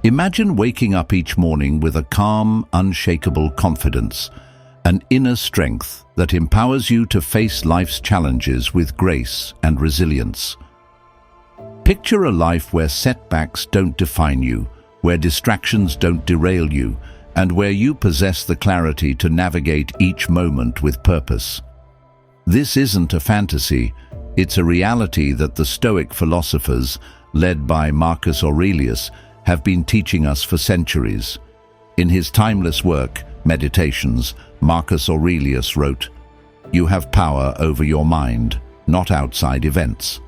Imagine waking up each morning with a calm, unshakable confidence, an inner strength that empowers you to face life's challenges with grace and resilience. Picture a life where setbacks don't define you, where distractions don't derail you, and where you possess the clarity to navigate each moment with purpose. This isn't a fantasy, it's a reality that the Stoic philosophers, led by Marcus Aurelius, have been teaching us for centuries. In his timeless work, Meditations, Marcus Aurelius wrote, "You have power over your mind, not outside events.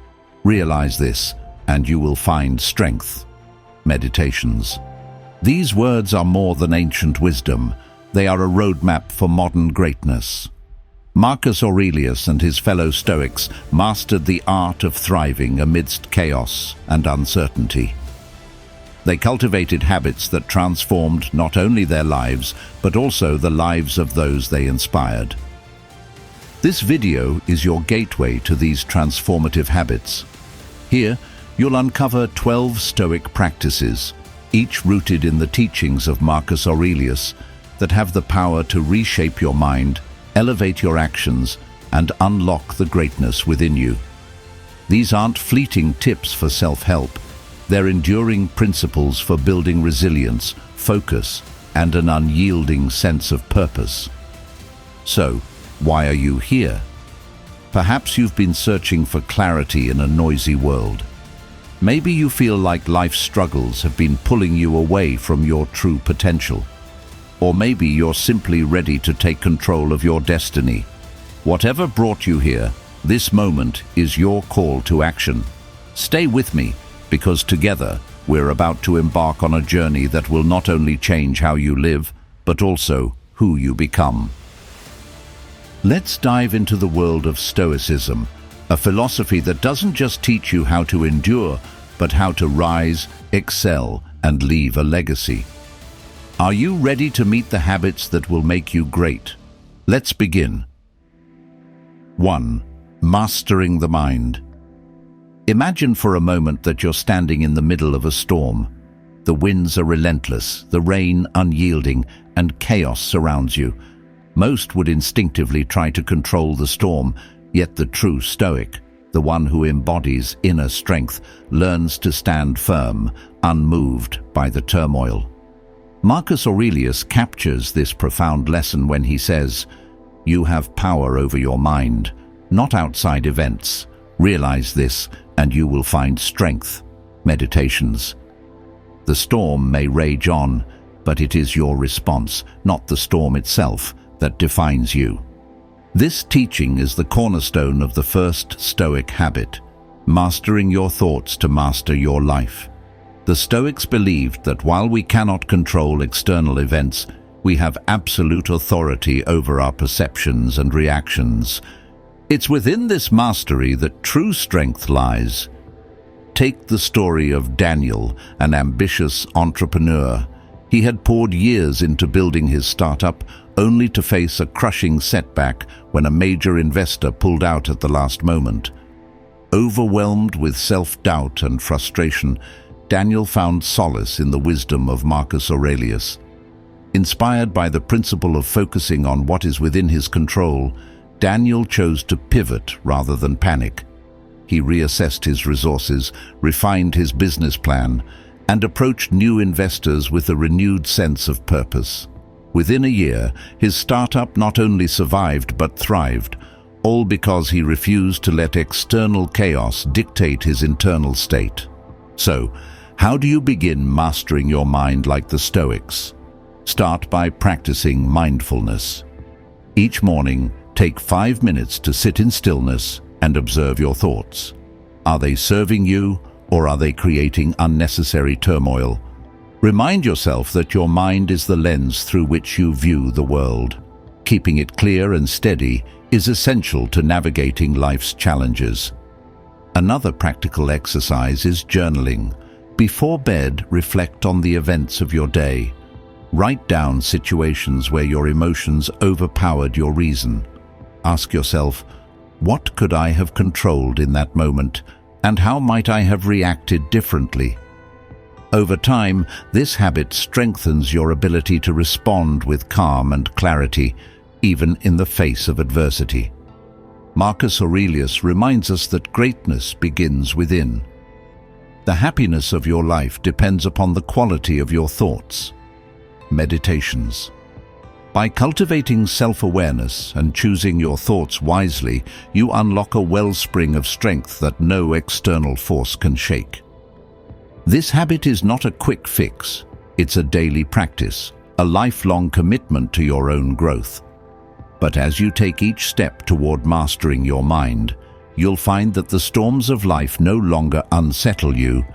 Realize this, and you will find strength." Meditations. These words are more than ancient wisdom. They are a roadmap for modern greatness. Marcus Aurelius and his fellow Stoics mastered the art of thriving amidst chaos and uncertainty. They cultivated habits that transformed not only their lives, but also the lives of those they inspired. This video is your gateway to these transformative habits. Here, you'll uncover 12 Stoic practices, each rooted in the teachings of Marcus Aurelius, that have the power to reshape your mind, elevate your actions, and unlock the greatness within you. These aren't fleeting tips for self-help. They're enduring principles for building resilience, focus, and an unyielding sense of purpose. So, why are you here? Perhaps you've been searching for clarity in a noisy world. Maybe you feel like life's struggles have been pulling you away from your true potential. Or maybe you're simply ready to take control of your destiny. Whatever brought you here, this moment is your call to action. Stay with me, because together we're about to embark on a journey that will not only change how you live, but also who you become. Let's dive into the world of Stoicism, a philosophy that doesn't just teach you how to endure, but how to rise, excel, and leave a legacy. Are you ready to meet the habits that will make you great? Let's begin. 1. Mastering the mind. Imagine for a moment that you're standing in the middle of a storm. The winds are relentless, the rain unyielding, and chaos surrounds you. Most would instinctively try to control the storm, yet the true Stoic, the one who embodies inner strength, learns to stand firm, unmoved by the turmoil. Marcus Aurelius captures this profound lesson when he says, "You have power over your mind, not outside events. Realize this, and you will find strength." Meditations. The storm may rage on, but it is your response, not the storm itself, that defines you. This teaching is the cornerstone of the first Stoic habit, mastering your thoughts to master your life. The Stoics believed that while we cannot control external events, we have absolute authority over our perceptions and reactions. It's within this mastery that true strength lies. Take the story of Daniel, an ambitious entrepreneur. He had poured years into building his startup, only to face a crushing setback when a major investor pulled out at the last moment. Overwhelmed with self-doubt and frustration, Daniel found solace in the wisdom of Marcus Aurelius. Inspired by the principle of focusing on what is within his control, Daniel chose to pivot rather than panic. He reassessed his resources, refined his business plan, and approached new investors with a renewed sense of purpose. Within a year, his startup not only survived but thrived, all because he refused to let external chaos dictate his internal state. So, how do you begin mastering your mind like the Stoics? Start by practicing mindfulness. Each morning, take 5 minutes to sit in stillness and observe your thoughts. Are they serving you, or are they creating unnecessary turmoil? Remind yourself that your mind is the lens through which you view the world. Keeping it clear and steady is essential to navigating life's challenges. Another practical exercise is journaling. Before bed, reflect on the events of your day. Write down situations where your emotions overpowered your reason. Ask yourself, what could I have controlled in that moment, and how might I have reacted differently? Over time, this habit strengthens your ability to respond with calm and clarity, even in the face of adversity. Marcus Aurelius reminds us that greatness begins within. The happiness of your life depends upon the quality of your thoughts. Meditations. By cultivating self-awareness and choosing your thoughts wisely, you unlock a wellspring of strength that no external force can shake. This habit is not a quick fix. It's a daily practice, a lifelong commitment to your own growth. But as you take each step toward mastering your mind, you'll find that the storms of life no longer unsettle you.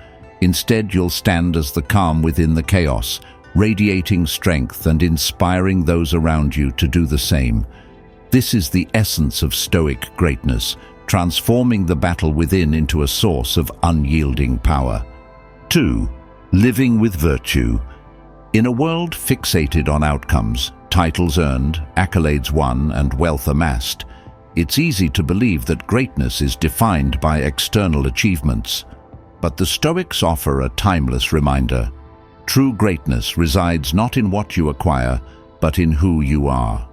Instead, you'll stand as the calm within the chaos, radiating strength and inspiring those around you to do the same. This is the essence of Stoic greatness, transforming the battle within into a source of unyielding power. 2. Living with virtue. In a world fixated on outcomes, titles earned, accolades won, and wealth amassed, it's easy to believe that greatness is defined by external achievements. But the Stoics offer a timeless reminder. True greatness resides not in what you acquire, but in who you are.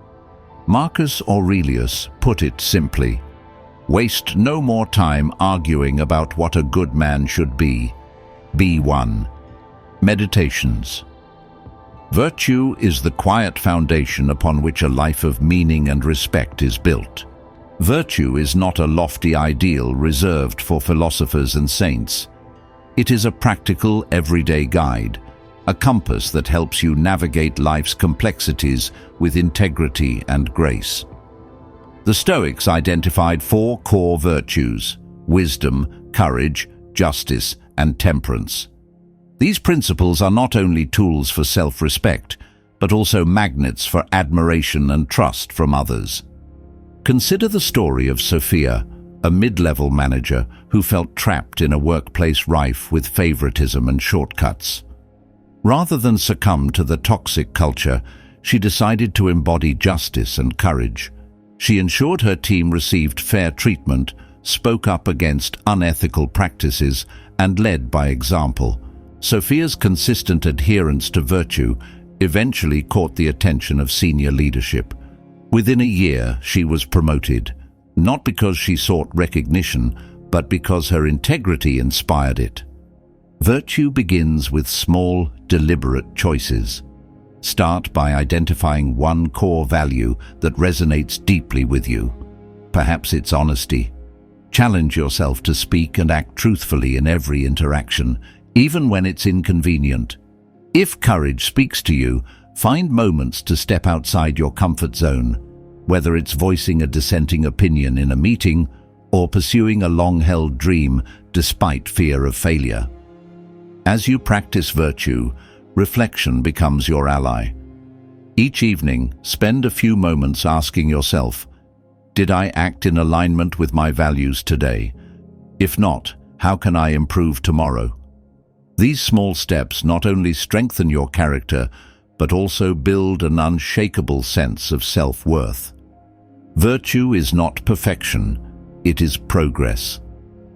Marcus Aurelius put it simply: waste no more time arguing about what a good man should be. Be one. Meditations. Virtue is the quiet foundation upon which a life of meaning and respect is built. Virtue is not a lofty ideal reserved for philosophers and saints. It is a practical, everyday guide, a compass that helps you navigate life's complexities with integrity and grace. The Stoics identified 4 core virtues: wisdom, courage, justice, and temperance. These principles are not only tools for self-respect, but also magnets for admiration and trust from others. Consider the story of Sophia, a mid-level manager who felt trapped in a workplace rife with favoritism and shortcuts. Rather than succumb to the toxic culture, she decided to embody justice and courage. She ensured her team received fair treatment, spoke up against unethical practices, and led by example. Sophia's consistent adherence to virtue eventually caught the attention of senior leadership. Within a year, she was promoted, not because she sought recognition, but because her integrity inspired it. Virtue begins with small, deliberate choices. Start by identifying one core value that resonates deeply with you. Perhaps it's honesty. Challenge yourself to speak and act truthfully in every interaction, even when it's inconvenient. If courage speaks to you, find moments to step outside your comfort zone, whether it's voicing a dissenting opinion in a meeting or pursuing a long-held dream despite fear of failure. As you practice virtue, reflection becomes your ally. Each evening, spend a few moments asking yourself, did I act in alignment with my values today? If not, how can I improve tomorrow? These small steps not only strengthen your character, but also build an unshakable sense of self-worth. Virtue is not perfection, it is progress.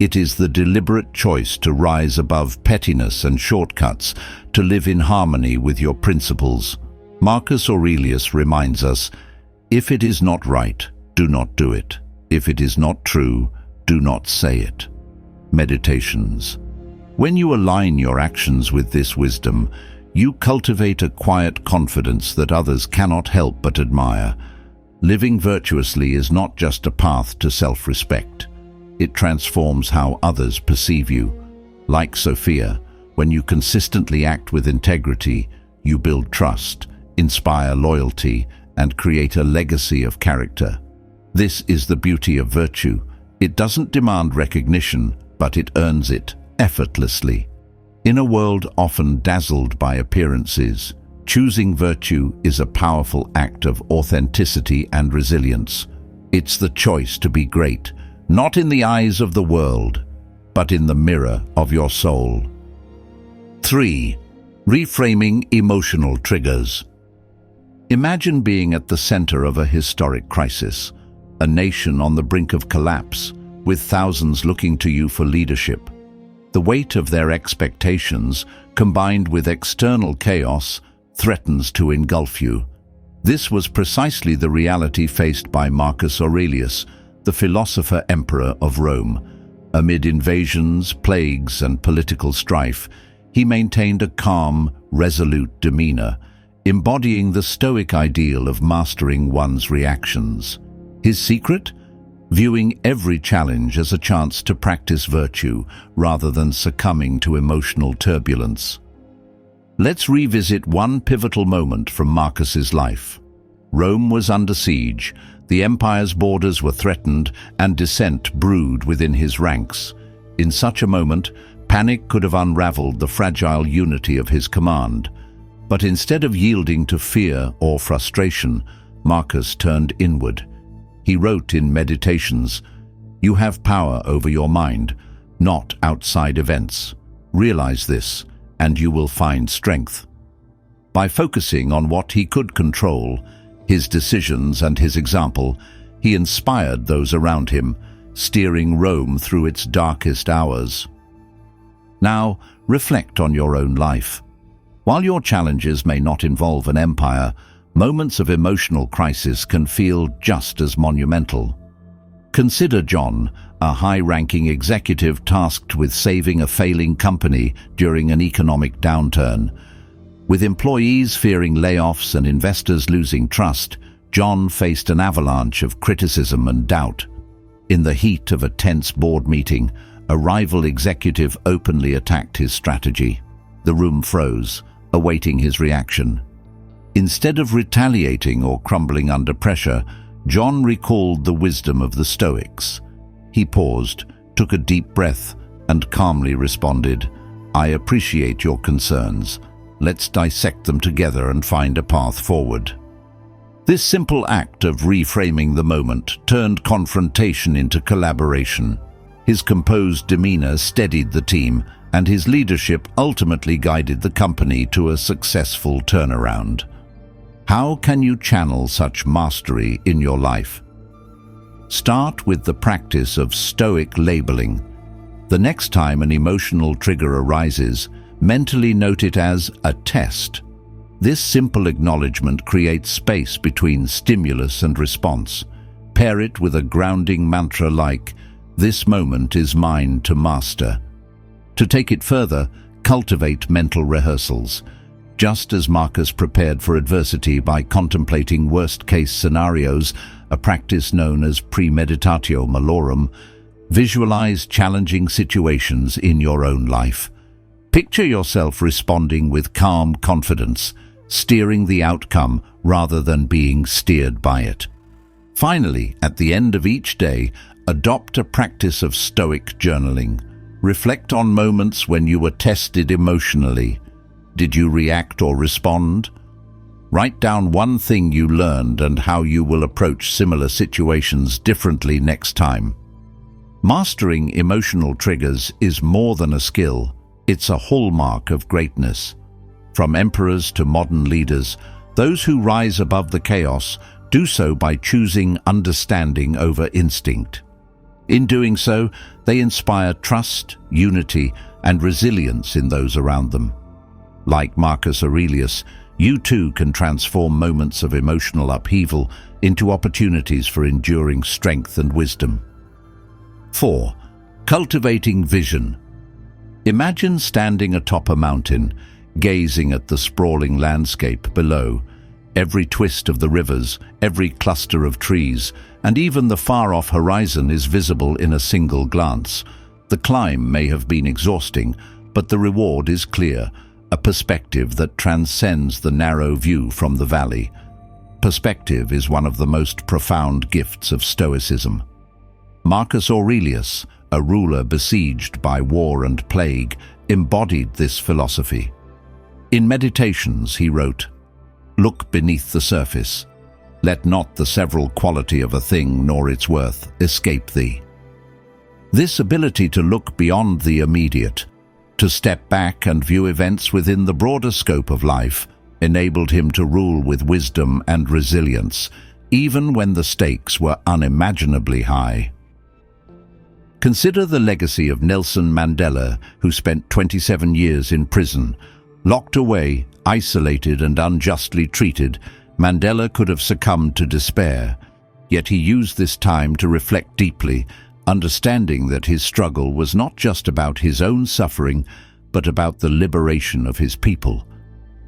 It is the deliberate choice to rise above pettiness and shortcuts, to live in harmony with your principles. Marcus Aurelius reminds us, if it is not right, do not do it. If it is not true, do not say it. Meditations. When you align your actions with this wisdom, you cultivate a quiet confidence that others cannot help but admire. Living virtuously is not just a path to self-respect. It transforms how others perceive you. Like Sophia, when you consistently act with integrity, you build trust, inspire loyalty, and create a legacy of character. This is the beauty of virtue. It doesn't demand recognition, but it earns it effortlessly. In a world often dazzled by appearances, choosing virtue is a powerful act of authenticity and resilience. It's the choice to be great, not in the eyes of the world, but in the mirror of your soul. 3. Reframing emotional triggers. Imagine being at the center of a historic crisis, a nation on the brink of collapse, with thousands looking to you for leadership. The weight of their expectations, combined with external chaos, threatens to engulf you. This was precisely the reality faced by Marcus Aurelius, the philosopher-emperor of Rome. Amid invasions, plagues, and political strife, he maintained a calm, resolute demeanor, embodying the Stoic ideal of mastering one's reactions. His secret? Viewing every challenge as a chance to practice virtue rather than succumbing to emotional turbulence. Let's revisit one pivotal moment from Marcus's life. Rome was under siege, the empire's borders were threatened, and dissent brewed within his ranks. In such a moment, panic could have unraveled the fragile unity of his command. But instead of yielding to fear or frustration, Marcus turned inward. He wrote in Meditations, "You have power over your mind, not outside events. Realize this, and you will find strength." By focusing on what he could control, his decisions and his example, he inspired those around him, steering Rome through its darkest hours. Now, reflect on your own life. While your challenges may not involve an empire, moments of emotional crisis can feel just as monumental. Consider John, a high-ranking executive tasked with saving a failing company during an economic downturn. With employees fearing layoffs and investors losing trust, John faced an avalanche of criticism and doubt. In the heat of a tense board meeting, a rival executive openly attacked his strategy. The room froze, awaiting his reaction. Instead of retaliating or crumbling under pressure, John recalled the wisdom of the Stoics. He paused, took a deep breath, and calmly responded, "I appreciate your concerns. Let's dissect them together and find a path forward." This simple act of reframing the moment turned confrontation into collaboration. His composed demeanor steadied the team, and his leadership ultimately guided the company to a successful turnaround. How can you channel such mastery in your life? Start with the practice of Stoic labeling. The next time an emotional trigger arises, mentally note it as a test. This simple acknowledgement creates space between stimulus and response. Pair it with a grounding mantra like, "This moment is mine to master." To take it further, cultivate mental rehearsals. Just as Marcus prepared for adversity by contemplating worst-case scenarios, a practice known as premeditatio malorum, visualize challenging situations in your own life. Picture yourself responding with calm confidence, steering the outcome rather than being steered by it. Finally, at the end of each day, adopt a practice of Stoic journaling. Reflect on moments when you were tested emotionally. Did you react or respond? Write down one thing you learned and how you will approach similar situations differently next time. Mastering emotional triggers is more than a skill. It's a hallmark of greatness. From emperors to modern leaders, those who rise above the chaos do so by choosing understanding over instinct. In doing so, they inspire trust, unity, and resilience in those around them. Like Marcus Aurelius, you too can transform moments of emotional upheaval into opportunities for enduring strength and wisdom. 4. Cultivating Vision. Imagine standing atop a mountain, gazing at the sprawling landscape below. Every twist of the rivers, every cluster of trees, and even the far-off horizon is visible in a single glance. The climb may have been exhausting, but the reward is clear, a perspective that transcends the narrow view from the valley. Perspective is one of the most profound gifts of Stoicism. Marcus Aurelius, a ruler besieged by war and plague, embodied this philosophy. In Meditations, he wrote, "Look beneath the surface. Let not the several quality of a thing nor its worth escape thee." This ability to look beyond the immediate, to step back and view events within the broader scope of life, enabled him to rule with wisdom and resilience, even when the stakes were unimaginably high. Consider the legacy of Nelson Mandela, who spent 27 years in prison. Locked away, isolated and unjustly treated, Mandela could have succumbed to despair. Yet he used this time to reflect deeply, understanding that his struggle was not just about his own suffering, but about the liberation of his people.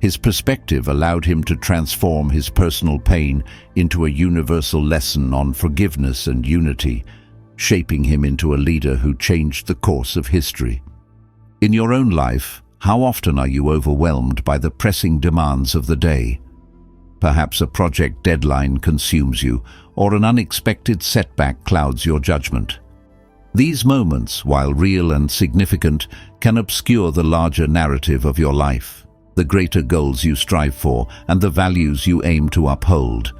His perspective allowed him to transform his personal pain into a universal lesson on forgiveness and unity, shaping him into a leader who changed the course of history. In your own life, how often are you overwhelmed by the pressing demands of the day? Perhaps a project deadline consumes you, or an unexpected setback clouds your judgment. These moments, while real and significant, can obscure the larger narrative of your life, the greater goals you strive for, and the values you aim to uphold.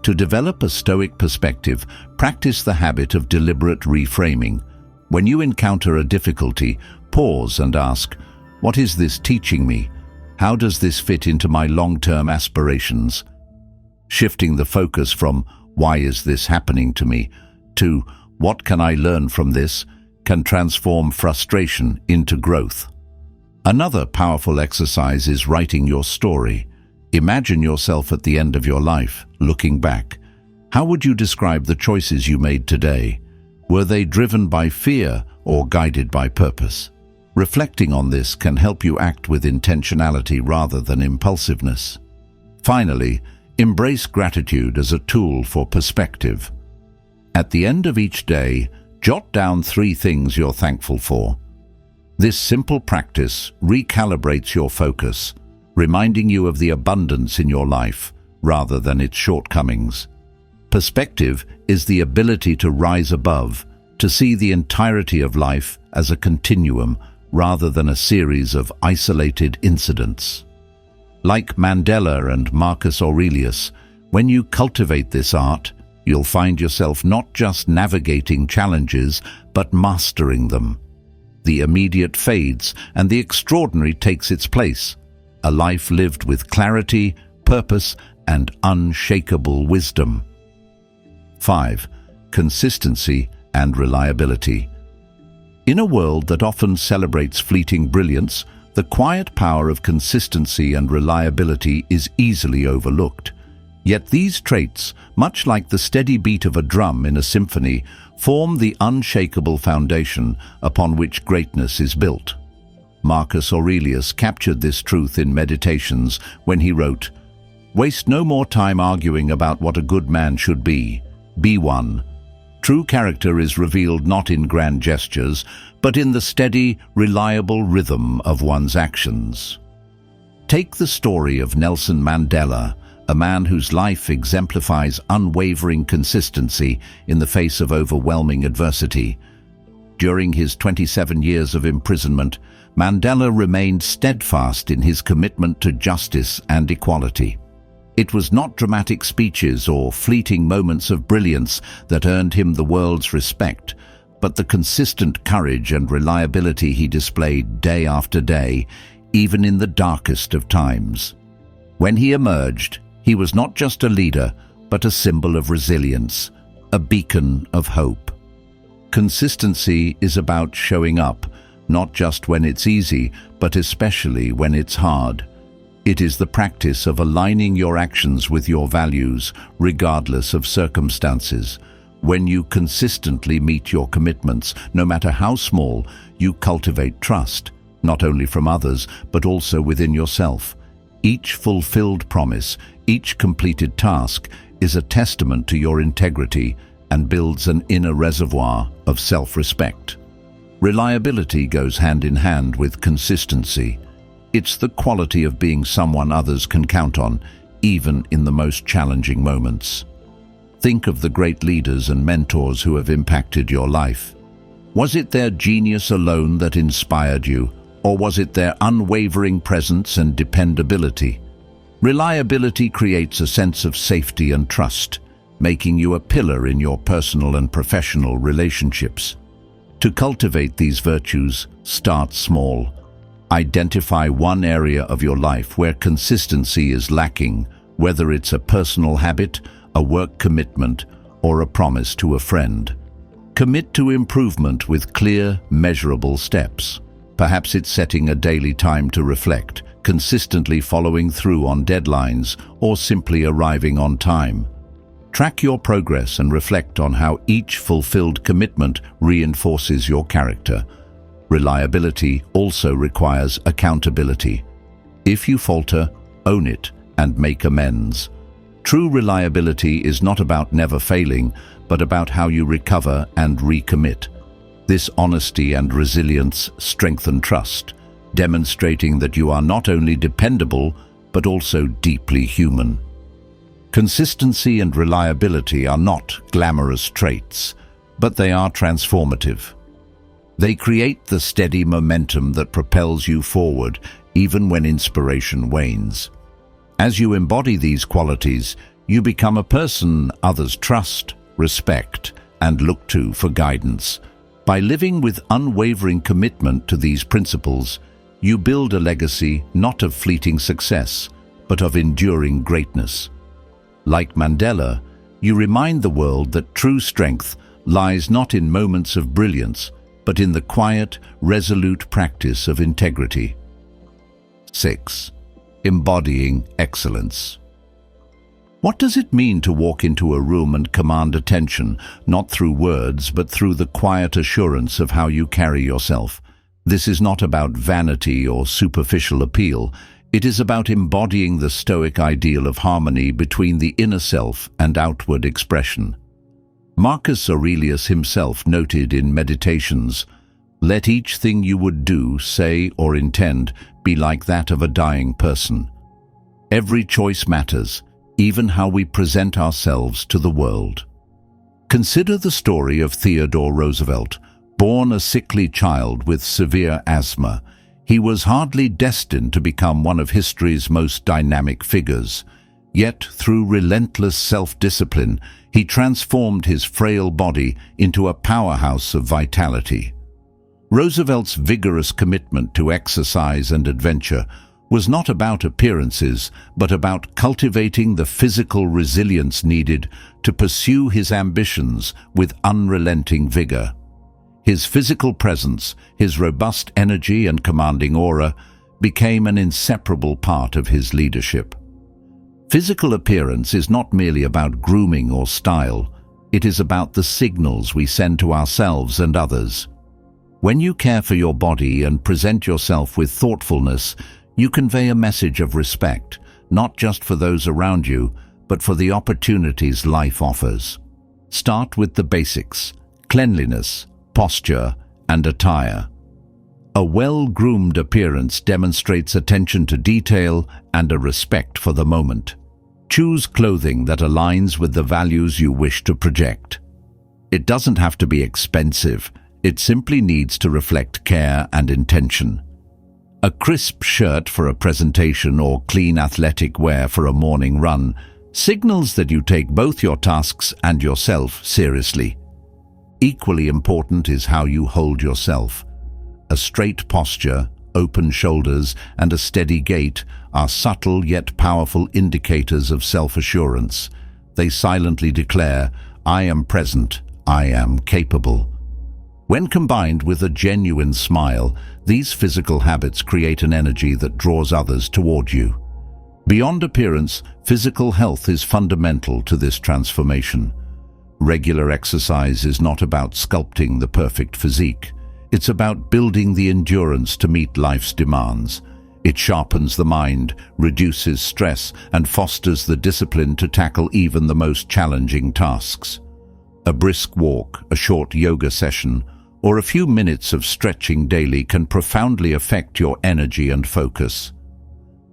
To develop a Stoic perspective, practice the habit of deliberate reframing. When you encounter a difficulty, pause and ask, "What is this teaching me? How does this fit into my long-term aspirations?" Shifting the focus from "Why is this happening to me?" to "What can I learn from this?" can transform frustration into growth. Another powerful exercise is writing your story. Imagine yourself at the end of your life, looking back. How would you describe the choices you made today? Were they driven by fear or guided by purpose? Reflecting on this can help you act with intentionality rather than impulsiveness. Finally, embrace gratitude as a tool for perspective. At the end of each day, jot down 3 things you're thankful for. This simple practice recalibrates your focus, reminding you of the abundance in your life rather than its shortcomings. Perspective is the ability to rise above, to see the entirety of life as a continuum rather than a series of isolated incidents. Like Mandela and Marcus Aurelius, when you cultivate this art, you'll find yourself not just navigating challenges, but mastering them. The immediate fades and the extraordinary takes its place. A life lived with clarity, purpose, and unshakable wisdom. 5. Consistency and reliability. In a world that often celebrates fleeting brilliance, the quiet power of consistency and reliability is easily overlooked. Yet these traits, much like the steady beat of a drum in a symphony, form the unshakable foundation upon which greatness is built. Marcus Aurelius captured this truth in Meditations when he wrote, "Waste no more time arguing about what a good man should be. Be one. True character is revealed not in grand gestures, but in the steady, reliable rhythm of one's actions." Take the story of Nelson Mandela, a man whose life exemplifies unwavering consistency in the face of overwhelming adversity. During his 27 years of imprisonment, Mandela remained steadfast in his commitment to justice and equality. It was not dramatic speeches or fleeting moments of brilliance that earned him the world's respect, but the consistent courage and reliability he displayed day after day, even in the darkest of times. When he emerged, he was not just a leader, but a symbol of resilience, a beacon of hope. Consistency is about showing up, not just when it's easy, but especially when it's hard. It is the practice of aligning your actions with your values, regardless of circumstances. When you consistently meet your commitments, no matter how small, you cultivate trust, not only from others, but also within yourself. Each fulfilled promise, each completed task, is a testament to your integrity and builds an inner reservoir of self-respect. Reliability goes hand in hand with consistency. It's the quality of being someone others can count on, even in the most challenging moments. Think of the great leaders and mentors who have impacted your life. Was it their genius alone that inspired you, or was it their unwavering presence and dependability? Reliability creates a sense of safety and trust, making you a pillar in your personal and professional relationships. To cultivate these virtues, start small. Identify one area of your life where consistency is lacking, whether it's a personal habit, a work commitment, or a promise to a friend. Commit to improvement with clear, measurable steps. Perhaps it's setting a daily time to reflect, consistently following through on deadlines, or simply arriving on time. Track your progress and reflect on how each fulfilled commitment reinforces your character. Reliability also requires accountability. If you falter, own it and make amends. True reliability is not about never failing, but about how you recover and recommit. This honesty and resilience strengthen trust, demonstrating that you are not only dependable, but also deeply human. Consistency and reliability are not glamorous traits, but they are transformative. They create the steady momentum that propels you forward, even when inspiration wanes. As you embody these qualities, you become a person others trust, respect, and look to for guidance. By living with unwavering commitment to these principles, you build a legacy not of fleeting success, but of enduring greatness. Like Mandela, you remind the world that true strength lies not in moments of brilliance, but in the quiet, resolute practice of integrity. 6. Embodying excellence. What does it mean to walk into a room and command attention, not through words, but through the quiet assurance of how you carry yourself? This is not about vanity or superficial appeal. It is about embodying the Stoic ideal of harmony between the inner self and outward expression. Marcus Aurelius himself noted in Meditations, "Let each thing you would do, say, or intend be like that of a dying person." Every choice matters, even how we present ourselves to the world. Consider the story of Theodore Roosevelt. Born a sickly child with severe asthma, he was hardly destined to become one of history's most dynamic figures. Yet, through relentless self-discipline, he transformed his frail body into a powerhouse of vitality. Roosevelt's vigorous commitment to exercise and adventure was not about appearances, but about cultivating the physical resilience needed to pursue his ambitions with unrelenting vigor. His physical presence, his robust energy and commanding aura, became an inseparable part of his leadership. Physical appearance is not merely about grooming or style, it is about the signals we send to ourselves and others. When you care for your body and present yourself with thoughtfulness, you convey a message of respect, not just for those around you, but for the opportunities life offers. Start with the basics: cleanliness, posture, and attire. A well-groomed appearance demonstrates attention to detail and a respect for the moment. Choose clothing that aligns with the values you wish to project. It doesn't have to be expensive, it simply needs to reflect care and intention. A crisp shirt for a presentation or clean athletic wear for a morning run signals that you take both your tasks and yourself seriously. Equally important is how you hold yourself. A straight posture, open shoulders, and a steady gait are subtle yet powerful indicators of self-assurance. They silently declare, "I am present, I am capable." When combined with a genuine smile, these physical habits create an energy that draws others toward you. Beyond appearance, physical health is fundamental to this transformation. Regular exercise is not about sculpting the perfect physique. It's about building the endurance to meet life's demands. It sharpens the mind, reduces stress, and fosters the discipline to tackle even the most challenging tasks. A brisk walk, a short yoga session, or a few minutes of stretching daily can profoundly affect your energy and focus.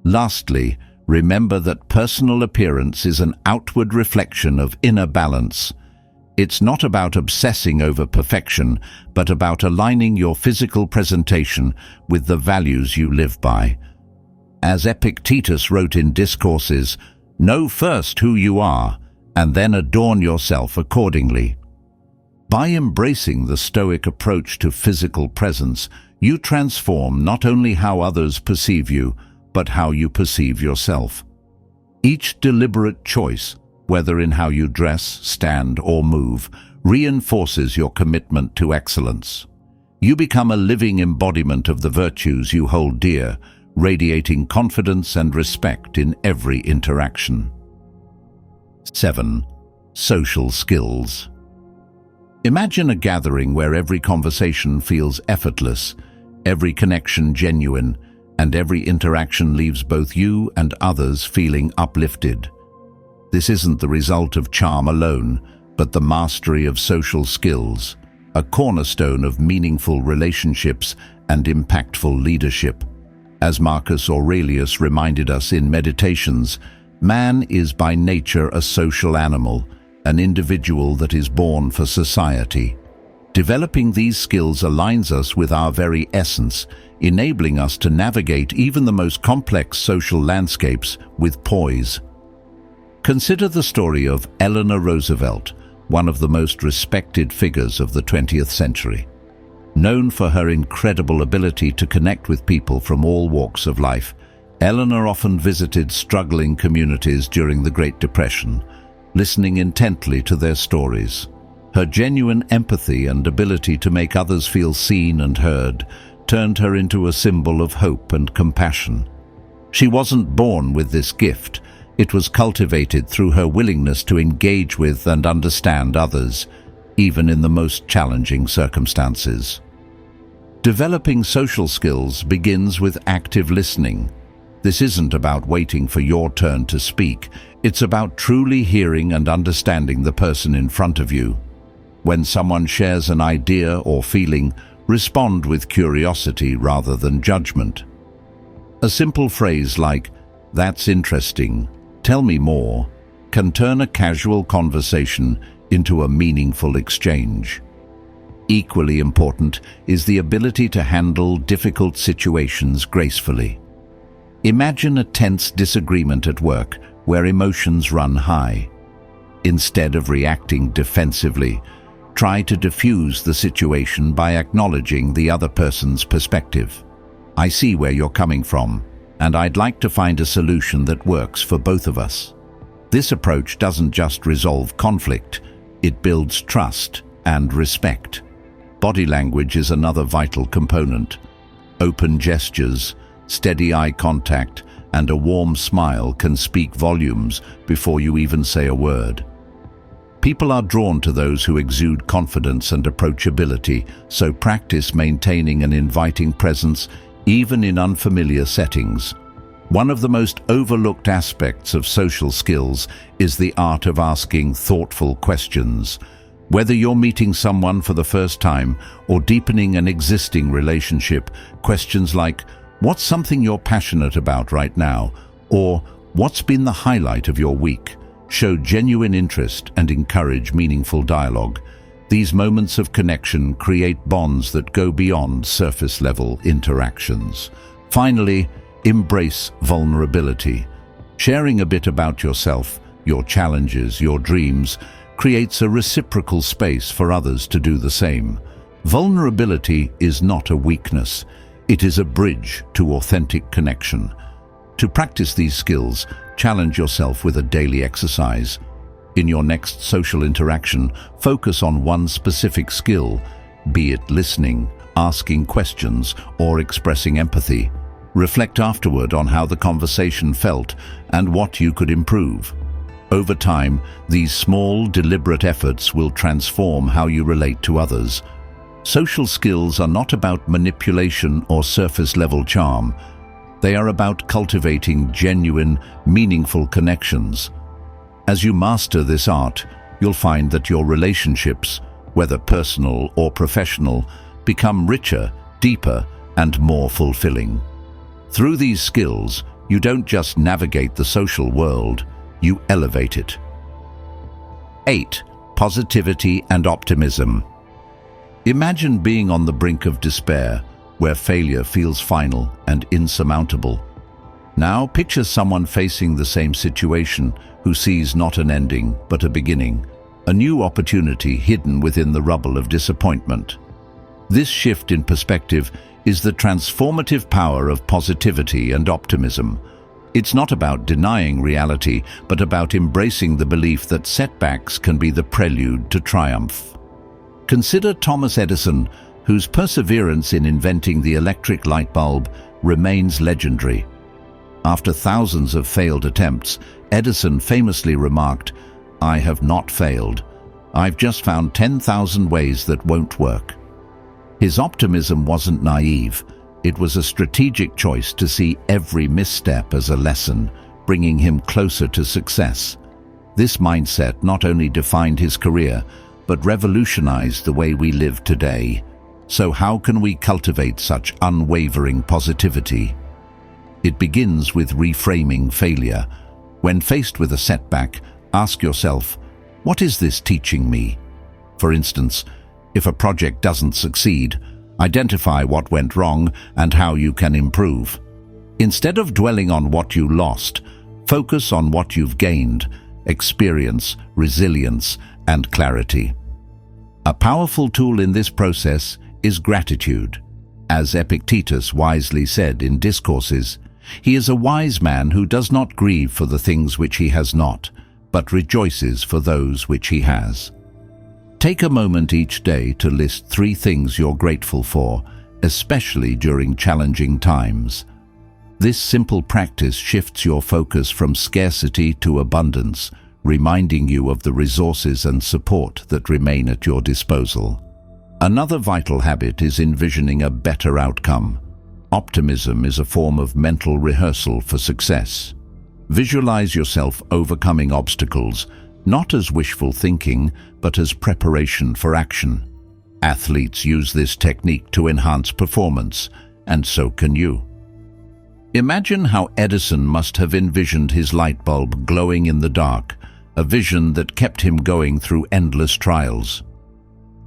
Lastly, remember that personal appearance is an outward reflection of inner balance. It's not about obsessing over perfection, but about aligning your physical presentation with the values you live by. As Epictetus wrote in Discourses, "Know first who you are, and then adorn yourself accordingly." By embracing the Stoic approach to physical presence, you transform not only how others perceive you, but how you perceive yourself. Each deliberate choice, whether in how you dress, stand, or move, reinforces your commitment to excellence. You become a living embodiment of the virtues you hold dear, radiating confidence and respect in every interaction. 7. Social skills. Imagine a gathering where every conversation feels effortless, every connection genuine, and every interaction leaves both you and others feeling uplifted. This isn't the result of charm alone, but the mastery of social skills, a cornerstone of meaningful relationships and impactful leadership. As Marcus Aurelius reminded us in Meditations, man is by nature a social animal, an individual that is born for society. Developing these skills aligns us with our very essence, enabling us to navigate even the most complex social landscapes with poise. Consider the story of Eleanor Roosevelt, one of the most respected figures of the 20th century. Known for her incredible ability to connect with people from all walks of life, Eleanor often visited struggling communities during the Great Depression, listening intently to their stories. Her genuine empathy and ability to make others feel seen and heard turned her into a symbol of hope and compassion. She wasn't born with this gift. It was cultivated through her willingness to engage with and understand others, even in the most challenging circumstances. Developing social skills begins with active listening. This isn't about waiting for your turn to speak. It's about truly hearing and understanding the person in front of you. When someone shares an idea or feeling, respond with curiosity rather than judgment. A simple phrase like, "That's interesting, tell me more," can turn a casual conversation into a meaningful exchange. Equally important is the ability to handle difficult situations gracefully. Imagine a tense disagreement at work where emotions run high. Instead of reacting defensively, try to diffuse the situation by acknowledging the other person's perspective. "I see where you're coming from, and I'd like to find a solution that works for both of us." This approach doesn't just resolve conflict, it builds trust and respect. Body language is another vital component. Open gestures, steady eye contact, and a warm smile can speak volumes before you even say a word. People are drawn to those who exude confidence and approachability, so practice maintaining an inviting presence even in unfamiliar settings. One of the most overlooked aspects of social skills is the art of asking thoughtful questions. Whether you're meeting someone for the first time or deepening an existing relationship, questions like, "What's something you're passionate about right now?" or "What's been the highlight of your week?" show genuine interest and encourage meaningful dialogue. These moments of connection create bonds that go beyond surface-level interactions. Finally, embrace vulnerability. Sharing a bit about yourself, your challenges, your dreams, creates a reciprocal space for others to do the same. Vulnerability is not a weakness. It is a bridge to authentic connection. To practice these skills, challenge yourself with a daily exercise. In your next social interaction, focus on one specific skill, be it listening, asking questions, or expressing empathy. Reflect afterward on how the conversation felt and what you could improve. Over time, these small, deliberate efforts will transform how you relate to others. Social skills are not about manipulation or surface-level charm. They are about cultivating genuine, meaningful connections. As you master this art, you'll find that your relationships, whether personal or professional, become richer, deeper, and more fulfilling. Through these skills, you don't just navigate the social world, you elevate it. 8. Positivity and optimism. Imagine being on the brink of despair, where failure feels final and insurmountable. Now picture someone facing the same situation who sees not an ending but a beginning, a new opportunity hidden within the rubble of disappointment. This shift in perspective is the transformative power of positivity and optimism. It's not about denying reality, but about embracing the belief that setbacks can be the prelude to triumph. Consider Thomas Edison, whose perseverance in inventing the electric light bulb remains legendary. After thousands of failed attempts, Edison famously remarked, "I have not failed. I've just found 10,000 ways that won't work." His optimism wasn't naive. It was a strategic choice to see every misstep as a lesson, bringing him closer to success. This mindset not only defined his career, but revolutionized the way we live today. So how can we cultivate such unwavering positivity? It begins with reframing failure. When faced with a setback, ask yourself, what is this teaching me? For instance, if a project doesn't succeed, identify what went wrong and how you can improve. Instead of dwelling on what you lost, focus on what you've gained: experience, resilience, and clarity. A powerful tool in this process is gratitude. As Epictetus wisely said in Discourses, "He is a wise man who does not grieve for the things which he has not, but rejoices for those which he has." Take a moment each day to list 3 things you're grateful for, especially during challenging times. This simple practice shifts your focus from scarcity to abundance, reminding you of the resources and support that remain at your disposal. Another vital habit is envisioning a better outcome. Optimism is a form of mental rehearsal for success. Visualize yourself overcoming obstacles, not as wishful thinking, but as preparation for action. Athletes use this technique to enhance performance, and so can you. Imagine how Edison must have envisioned his light bulb glowing in the dark, a vision that kept him going through endless trials.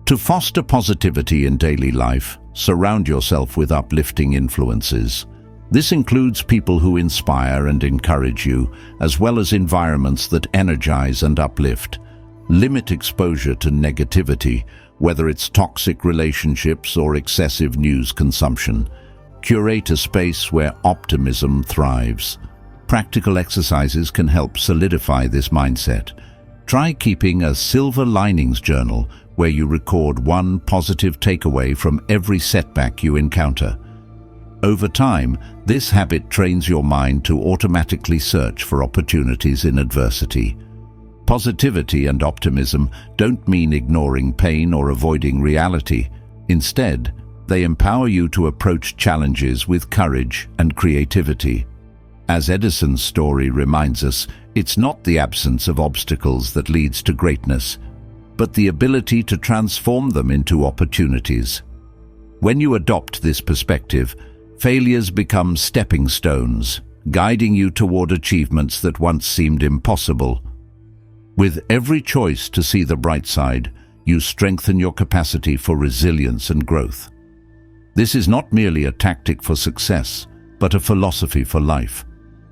To foster positivity in daily life, surround yourself with uplifting influences. This includes people who inspire and encourage you, as well as environments that energize and uplift. Limit exposure to negativity, whether it's toxic relationships or excessive news consumption. Curate a space where optimism thrives. Practical exercises can help solidify this mindset. Try keeping a silver linings journal where you record one positive takeaway from every setback you encounter. Over time, this habit trains your mind to automatically search for opportunities in adversity. Positivity and optimism don't mean ignoring pain or avoiding reality. Instead, they empower you to approach challenges with courage and creativity. As Edison's story reminds us, it's not the absence of obstacles that leads to greatness, but the ability to transform them into opportunities. When you adopt this perspective, failures become stepping stones, guiding you toward achievements that once seemed impossible. With every choice to see the bright side, you strengthen your capacity for resilience and growth. This is not merely a tactic for success, but a philosophy for life,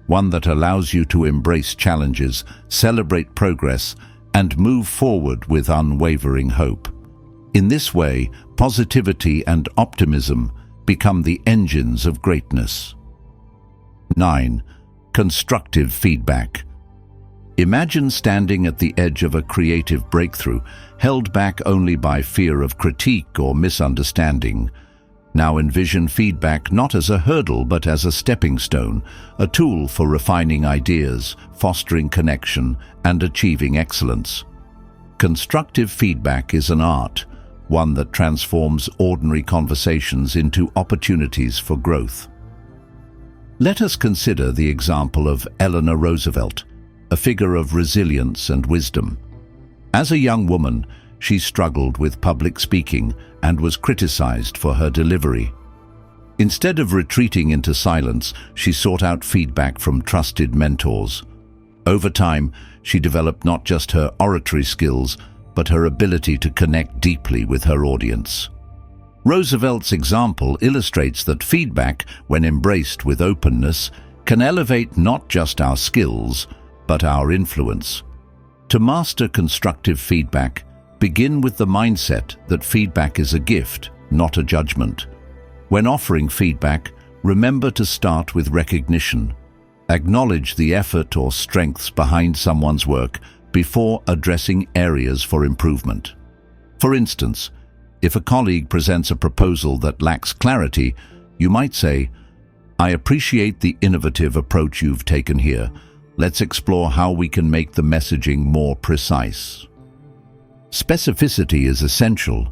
one that allows you to embrace challenges, celebrate progress, and move forward with unwavering hope. In this way, positivity and optimism become the engines of greatness. 9. Constructive feedback. Imagine standing at the edge of a creative breakthrough, held back only by fear of critique or misunderstanding. Now envision feedback not as a hurdle but as a stepping stone, a tool for refining ideas, fostering connection, and achieving excellence. Constructive feedback is an art, one that transforms ordinary conversations into opportunities for growth. Let us consider the example of Eleanor Roosevelt, a figure of resilience and wisdom. As a young woman, she struggled with public speaking and was criticized for her delivery. Instead of retreating into silence, she sought out feedback from trusted mentors. Over time, she developed not just her oratory skills, but her ability to connect deeply with her audience. Roosevelt's example illustrates that feedback, when embraced with openness, can elevate not just our skills, but our influence. To master constructive feedback, begin with the mindset that feedback is a gift, not a judgment. When offering feedback, remember to start with recognition. Acknowledge the effort or strengths behind someone's work before addressing areas for improvement. For instance, If a colleague presents a proposal that lacks clarity, you might say, "I appreciate the innovative approach you've taken here. Let's explore how we can make the messaging more precise." Specificity is essential.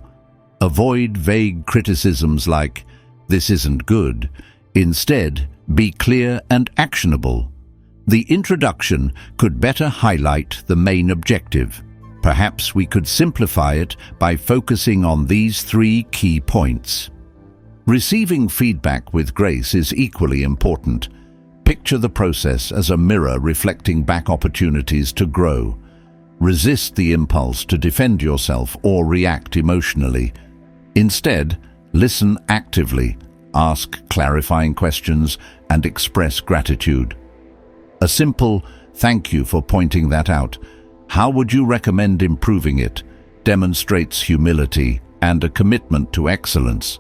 Avoid vague criticisms like, "This isn't good." Instead, be clear and actionable. The introduction could better highlight the main objective. Perhaps we could simplify it by focusing on these 3 key points. Receiving feedback with grace is equally important. Picture the process as a mirror reflecting back opportunities to grow. Resist the impulse to defend yourself or react emotionally. Instead, listen actively, ask clarifying questions, and express gratitude. A simple "thank you for pointing that out. How would you recommend improving it?" demonstrates humility and a commitment to excellence.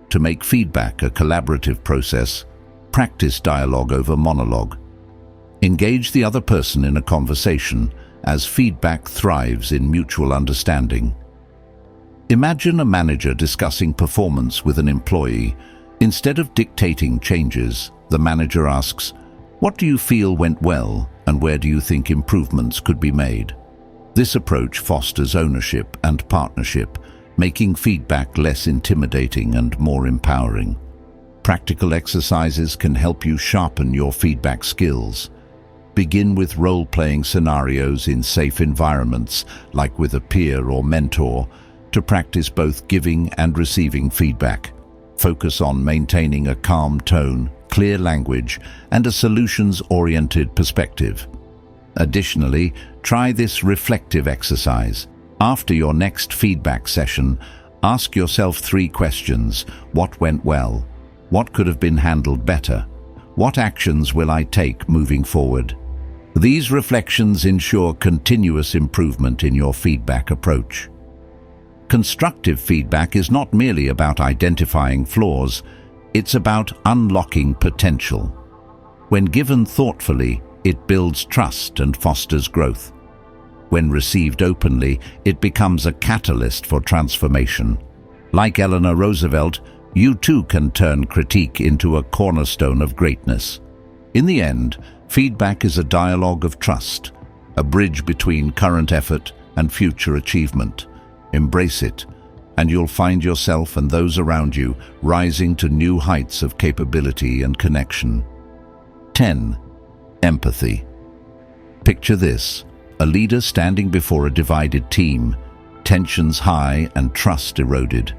To make feedback a collaborative process, practice dialogue over monologue. Engage the other person in a conversation, as feedback thrives in mutual understanding. Imagine a manager discussing performance with an employee. Instead of dictating changes, the manager asks, "What do you feel went well, and where do you think improvements could be made?" This approach fosters ownership and partnership, making feedback less intimidating and more empowering. Practical exercises can help you sharpen your feedback skills. Begin with role-playing scenarios in safe environments, like with a peer or mentor, to practice both giving and receiving feedback. Focus on maintaining a calm tone, clear language, and a solutions-oriented perspective. Additionally, try this reflective exercise. After your next feedback session, ask yourself 3 questions. What went well? What could have been handled better? What actions will I take moving forward? These reflections ensure continuous improvement in your feedback approach. Constructive feedback is not merely about identifying flaws, it's about unlocking potential. When given thoughtfully, it builds trust and fosters growth. When received openly, it becomes a catalyst for transformation. Like Eleanor Roosevelt, you too can turn critique into a cornerstone of greatness. In the end, feedback is a dialogue of trust, a bridge between current effort and future achievement. Embrace it, and you'll find yourself and those around you rising to new heights of capability and connection. 10. Empathy. Picture this: a leader standing before a divided team, tensions high and trust eroded.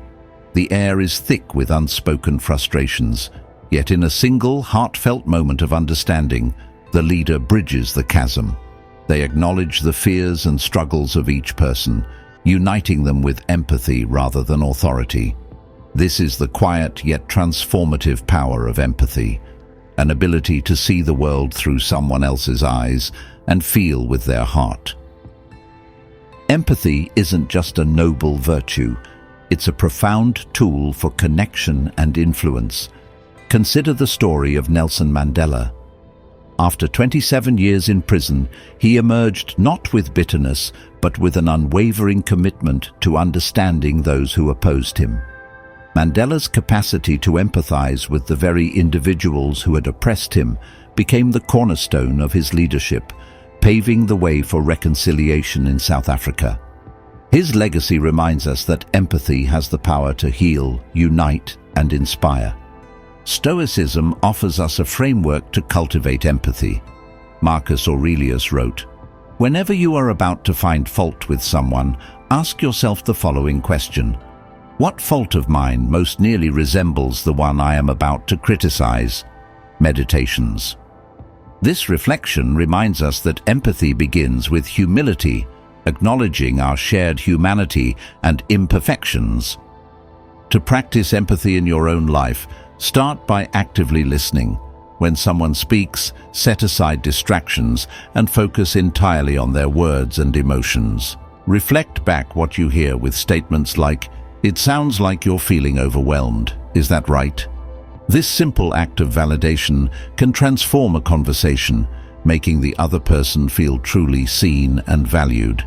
The air is thick with unspoken frustrations, yet in a single, heartfelt moment of understanding, the leader bridges the chasm. They acknowledge the fears and struggles of each person, uniting them with empathy rather than authority. This is the quiet yet transformative power of empathy, an ability to see the world through someone else's eyes and feel with their heart. Empathy isn't just a noble virtue, it's a profound tool for connection and influence. Consider the story of Nelson Mandela. After 27 years in prison, he emerged not with bitterness, but with an unwavering commitment to understanding those who opposed him. Mandela's capacity to empathize with the very individuals who had oppressed him became the cornerstone of his leadership, paving the way for reconciliation in South Africa. His legacy reminds us that empathy has the power to heal, unite, and inspire. Stoicism offers us a framework to cultivate empathy. Marcus Aurelius wrote, "Whenever you are about to find fault with someone, ask yourself the following question: what fault of mine most nearly resembles the one I am about to criticize?" Meditations. This reflection reminds us that empathy begins with humility, acknowledging our shared humanity and imperfections. To practice empathy in your own life, start by actively listening. When someone speaks, set aside distractions and focus entirely on their words and emotions. Reflect back what you hear with statements like, "It sounds like you're feeling overwhelmed. Is that right?" This simple act of validation can transform a conversation, making the other person feel truly seen and valued.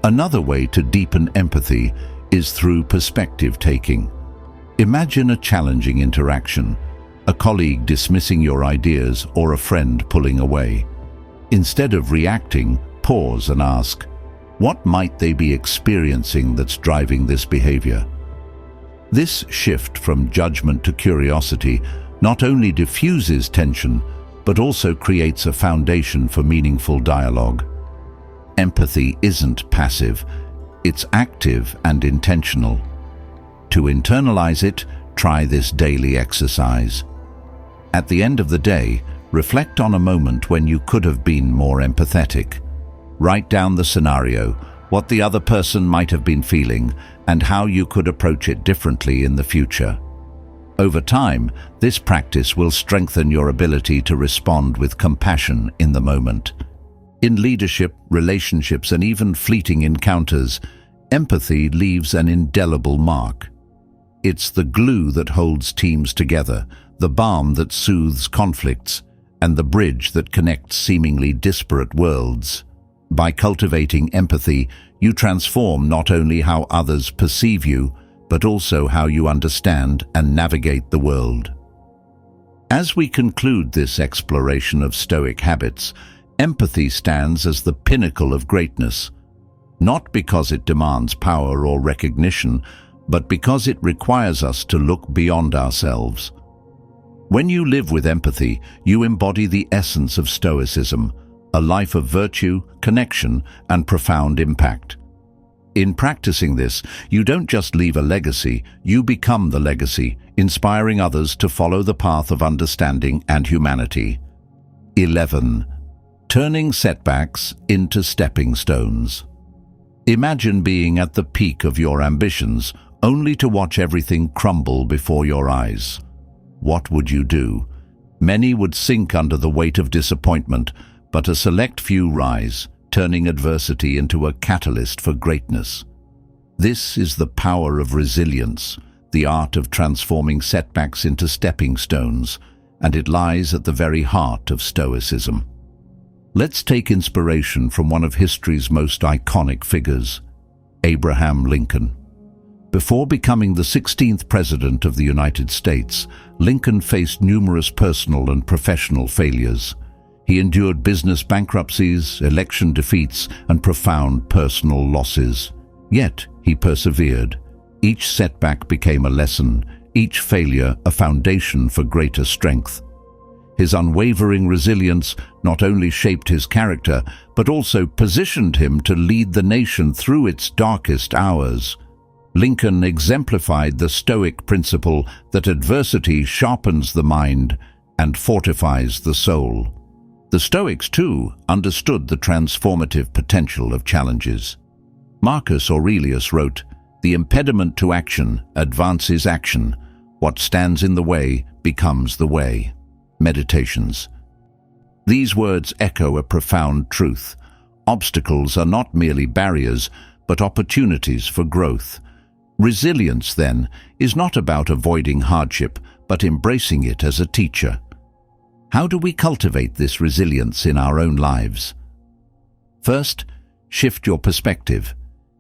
Another way to deepen empathy is through perspective taking. Imagine a challenging interaction, a colleague dismissing your ideas or a friend pulling away. Instead of reacting, pause and ask, what might they be experiencing that's driving this behavior? This shift from judgment to curiosity not only diffuses tension, but also creates a foundation for meaningful dialogue. Empathy isn't passive, it's active and intentional. To internalize it, try this daily exercise. At the end of the day, reflect on a moment when you could have been more empathetic. Write down the scenario, what the other person might have been feeling, and how you could approach it differently in the future. Over time, this practice will strengthen your ability to respond with compassion in the moment. In leadership, relationships, and even fleeting encounters, empathy leaves an indelible mark. It's the glue that holds teams together, the balm that soothes conflicts, and the bridge that connects seemingly disparate worlds. By cultivating empathy, you transform not only how others perceive you, but also how you understand and navigate the world. As we conclude this exploration of Stoic habits, empathy stands as the pinnacle of greatness, not because it demands power or recognition, but because it requires us to look beyond ourselves. When you live with empathy, you embody the essence of Stoicism, a life of virtue, connection, and profound impact. In practicing this, you don't just leave a legacy, you become the legacy, inspiring others to follow the path of understanding and humanity. 11. Turning setbacks into stepping stones. Imagine being at the peak of your ambitions, only to watch everything crumble before your eyes. What would you do? Many would sink under the weight of disappointment, but a select few rise, turning adversity into a catalyst for greatness. This is the power of resilience, the art of transforming setbacks into stepping stones, and it lies at the very heart of Stoicism. Let's take inspiration from one of history's most iconic figures, Abraham Lincoln. Before becoming the 16th President of the United States, Lincoln faced numerous personal and professional failures. He endured business bankruptcies, election defeats, and profound personal losses. Yet, he persevered. Each setback became a lesson, each failure a foundation for greater strength. His unwavering resilience not only shaped his character, but also positioned him to lead the nation through its darkest hours. Lincoln exemplified the Stoic principle that adversity sharpens the mind and fortifies the soul. The Stoics, too, understood the transformative potential of challenges. Marcus Aurelius wrote, "The impediment to action advances action. What stands in the way becomes the way." Meditations. These words echo a profound truth. Obstacles are not merely barriers, but opportunities for growth. Resilience, then, is not about avoiding hardship, but embracing it as a teacher. How do we cultivate this resilience in our own lives? First, shift your perspective.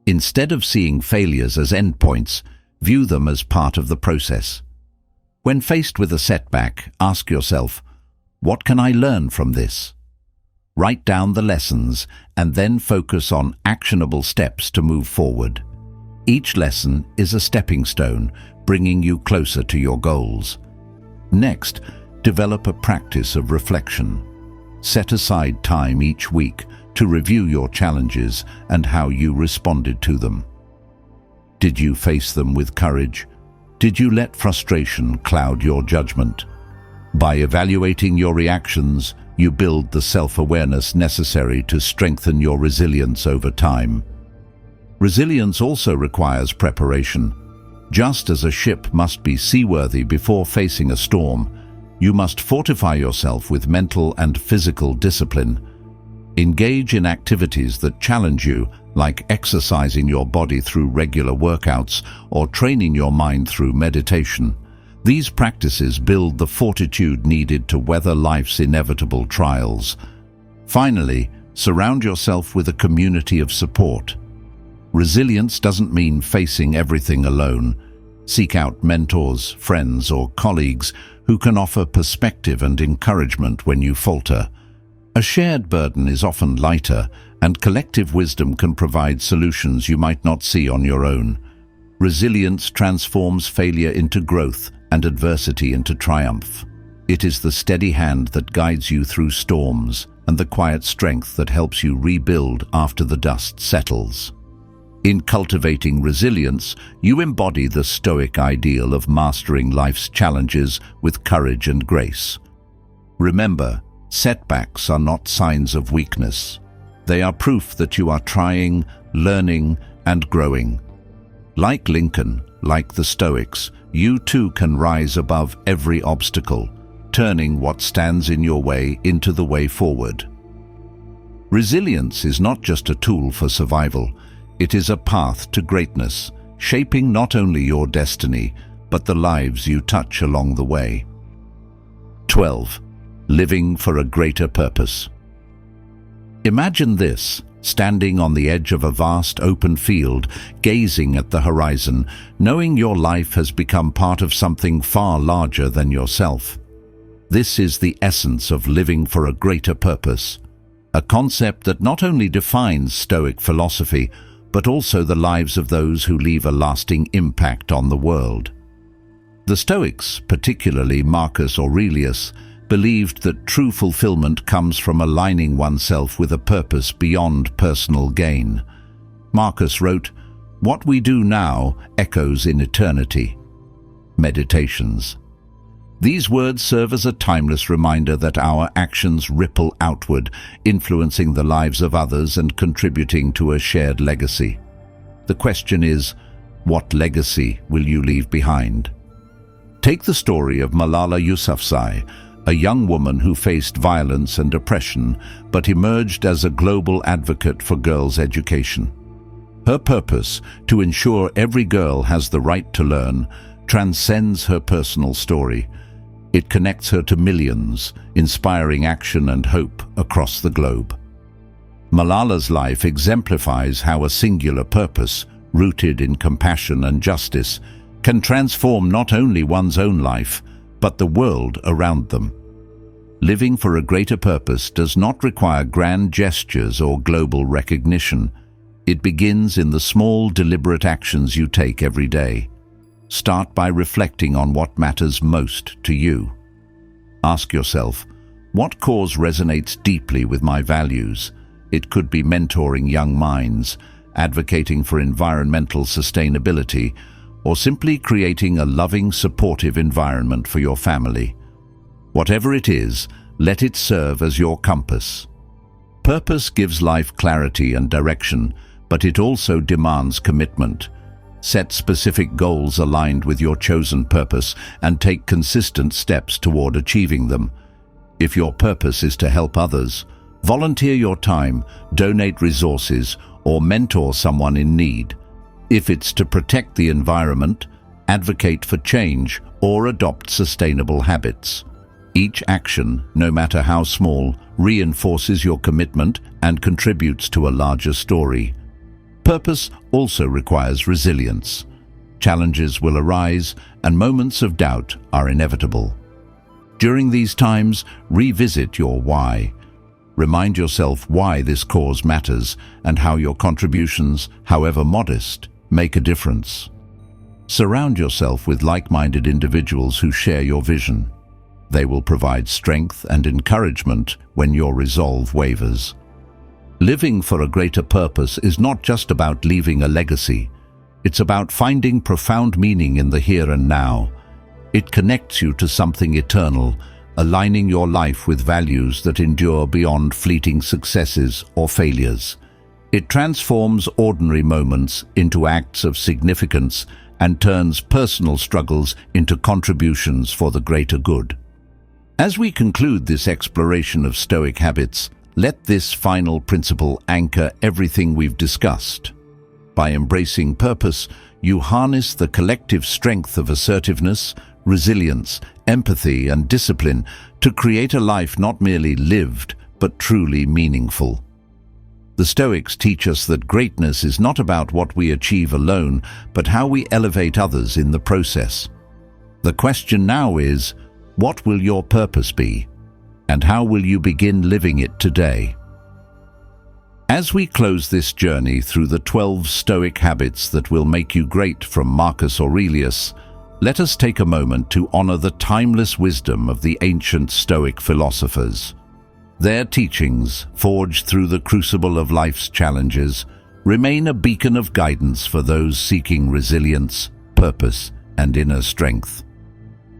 Instead of seeing failures as endpoints, view them as part of the process. When faced with a setback, ask yourself, what can I learn from this? Write down the lessons and then focus on actionable steps to move forward. Each lesson is a stepping stone, bringing you closer to your goals. Next, develop a practice of reflection. Set aside time each week to review your challenges and how you responded to them. Did you face them with courage? Did you let frustration cloud your judgment? By evaluating your reactions, you build the self-awareness necessary to strengthen your resilience over time. Resilience also requires preparation. Just as a ship must be seaworthy before facing a storm, you must fortify yourself with mental and physical discipline. Engage in activities that challenge you, like exercising your body through regular workouts or training your mind through meditation. These practices build the fortitude needed to weather life's inevitable trials. Finally, surround yourself with a community of support. Resilience doesn't mean facing everything alone. Seek out mentors, friends, or colleagues who can offer perspective and encouragement when you falter. A shared burden is often lighter, and collective wisdom can provide solutions you might not see on your own. Resilience transforms failure into growth and adversity into triumph. It is the steady hand that guides you through storms and the quiet strength that helps you rebuild after the dust settles. In cultivating resilience, you embody the Stoic ideal of mastering life's challenges with courage and grace. Remember, setbacks are not signs of weakness. They are proof that you are trying, learning, and growing. Like Lincoln, like the Stoics, you too can rise above every obstacle, turning what stands in your way into the way forward. Resilience is not just a tool for survival. It is a path to greatness, shaping not only your destiny, but the lives you touch along the way. 12. Living for a greater purpose. Imagine this, standing on the edge of a vast open field, gazing at the horizon, knowing your life has become part of something far larger than yourself. This is the essence of living for a greater purpose, a concept that not only defines Stoic philosophy, but also the lives of those who leave a lasting impact on the world. The Stoics, particularly Marcus Aurelius, believed that true fulfillment comes from aligning oneself with a purpose beyond personal gain. Marcus wrote, "What we do now echoes in eternity." Meditations. These words serve as a timeless reminder that our actions ripple outward, influencing the lives of others and contributing to a shared legacy. The question is, what legacy will you leave behind? Take the story of Malala Yousafzai, a young woman who faced violence and oppression, but emerged as a global advocate for girls' education. Her purpose, to ensure every girl has the right to learn, transcends her personal story. It connects her to millions, inspiring action and hope across the globe. Malala's life exemplifies how a singular purpose, rooted in compassion and justice, can transform not only one's own life, but the world around them. Living for a greater purpose does not require grand gestures or global recognition. It begins in the small, deliberate actions you take every day. Start by reflecting on what matters most to you. Ask yourself, what cause resonates deeply with my values? It could be mentoring young minds, advocating for environmental sustainability, or simply creating a loving, supportive environment for your family. Whatever it is, let it serve as your compass. Purpose gives life clarity and direction, but it also demands commitment. Set specific goals aligned with your chosen purpose and take consistent steps toward achieving them. If your purpose is to help others, volunteer your time, donate resources, or mentor someone in need. If it's to protect the environment, advocate for change, or adopt sustainable habits. Each action, no matter how small, reinforces your commitment and contributes to a larger story. Purpose also requires resilience. Challenges will arise, and moments of doubt are inevitable. During these times, revisit your why. Remind yourself why this cause matters and how your contributions, however modest, make a difference. Surround yourself with like-minded individuals who share your vision. They will provide strength and encouragement when your resolve wavers. Living for a greater purpose is not just about leaving a legacy. It's about finding profound meaning in the here and now. It connects you to something eternal, aligning your life with values that endure beyond fleeting successes or failures. It transforms ordinary moments into acts of significance and turns personal struggles into contributions for the greater good. As we conclude this exploration of Stoic habits, let this final principle anchor everything we've discussed. By embracing purpose, you harness the collective strength of assertiveness, resilience, empathy, and discipline to create a life not merely lived, but truly meaningful. The Stoics teach us that greatness is not about what we achieve alone, but how we elevate others in the process. The question now is, what will your purpose be? And how will you begin living it today? As we close this journey through the 12 Stoic habits that will make you great from Marcus Aurelius, let us take a moment to honor the timeless wisdom of the ancient Stoic philosophers. Their teachings, forged through the crucible of life's challenges, remain a beacon of guidance for those seeking resilience, purpose, and inner strength.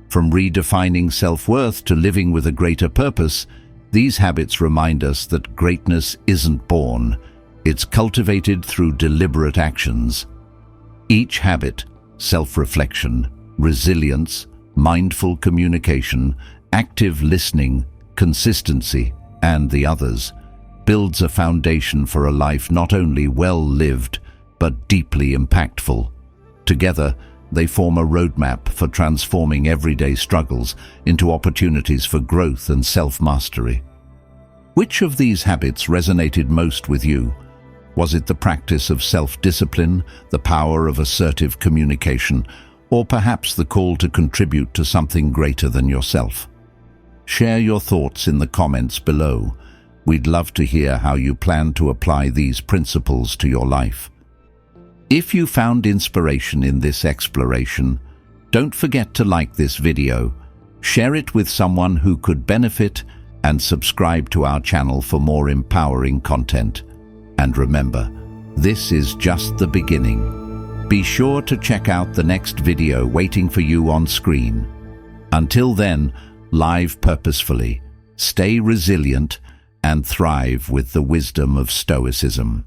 From redefining self-worth to living with a greater purpose, these habits remind us that greatness isn't born, it's cultivated through deliberate actions. Each habit, self-reflection, resilience, mindful communication, active listening, consistency, and the others, builds a foundation for a life not only well-lived, but deeply impactful. Together, they form a roadmap for transforming everyday struggles into opportunities for growth and self-mastery. Which of these habits resonated most with you? Was it the practice of self-discipline, the power of assertive communication, or perhaps the call to contribute to something greater than yourself? Share your thoughts in the comments below. We'd love to hear how you plan to apply these principles to your life. If you found inspiration in this exploration, don't forget to like this video, share it with someone who could benefit, and subscribe to our channel for more empowering content. And remember, this is just the beginning. Be sure to check out the next video waiting for you on screen. Until then, live purposefully, stay resilient, and thrive with the wisdom of Stoicism.